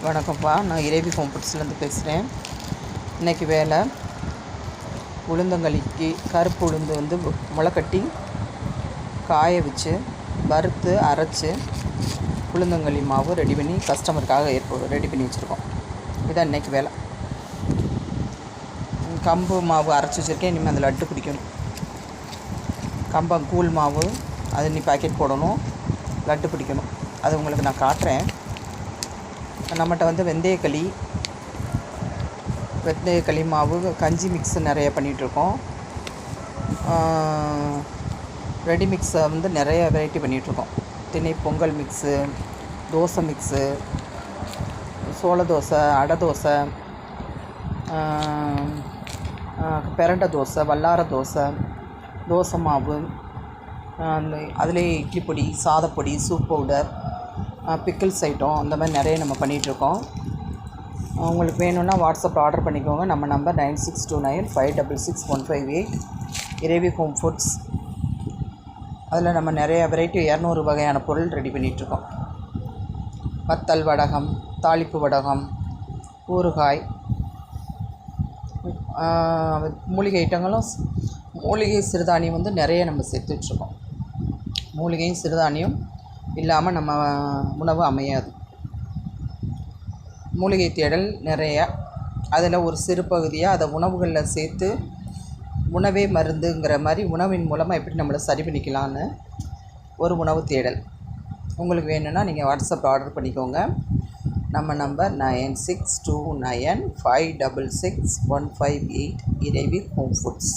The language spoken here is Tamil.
வணக்கம்ப்பா, நான் இறைவி ஹோம் ஃபுட்ஸ்லேருந்து பேசுகிறேன். இன்றைக்கி வேலை உளுந்தங்களிக்கு கருப்பு உளுந்து வந்து முளைக்கட்டி காய வச்சு வறுத்து அரைச்சி உளுந்தங்களி மாவு ரெடி பண்ணி கஸ்டமருக்காக ரெடி பண்ணி வச்சுருக்கோம். இதான் இன்றைக்கி வேலை. கம்பு மாவு அரைச்சி வச்சுருக்கேன். இனிமேல் அதில் லட்டு பிடிக்கணும். கம்பங்கூழ் மாவு அது இன்னி பாக்கெட் போடணும், லட்டு பிடிக்கணும். அது உங்களுக்கு நான் காட்டுறேன். நம்மகிட்ட வந்து வெந்தயக்களி மாவு கஞ்சி மிக்ஸ் நிறைய பண்ணிகிட்ருக்கோம். ரெடி மிக்ஸை வந்து நிறைய வெரைட்டி பண்ணிகிட்ருக்கோம். திணை பொங்கல் மிக்ஸு, தோசை மிக்ஸு, சோள தோசை, அடை தோசை, பிரண்டை தோசை, வல்லார தோசை, தோசை மாவு, அதுலேயே இட்லி பொடி, சாதப்பொடி, சூப் பவுடர், பிக்கிள்ஸ் ஐட்டம், அந்த மாதிரி நிறைய நம்ம பண்ணிகிட்ருக்கோம். உங்களுக்கு வேணும்னா வாட்ஸ்அப்பில் ஆர்டர் பண்ணிக்கோங்க. நம்ம நம்பர் 9629566158 இறைவி ஹோம் ஃபுட்ஸ். அதில் நம்ம நிறைய வெரைட்டி 200 வகையான பொருள் ரெடி பண்ணிகிட்ருக்கோம். வத்தல் வடகம், தாளிப்பு வடகம், ஊறுகாய், மூலிகை ஐட்டங்களும், மூலிகை சிறுதானியம் வந்து நிறைய நம்ம சேர்த்துட்ருக்கோம். மூலிகையும் சிறுதானியம் இல்லாமல் நம்ம உணவு அமையாது. மூலிகை தேடல் நிறைய, அதில் ஒரு சிறு பகுதியாக அதை உணவுகளில் சேர்த்து உணவே மருந்துங்கிற மாதிரி உணவின் மூலமாக எப்படி நம்மளை சரி பண்ணிக்கலான்னு ஒரு உணவு தேடல். உங்களுக்கு வேணும்னா நீங்கள் வாட்ஸ்அப்பில் ஆர்டர் பண்ணிக்கோங்க. நம்ம நம்பர் 9629566158 இறைவி ஹோம் ஃபுட்ஸ்.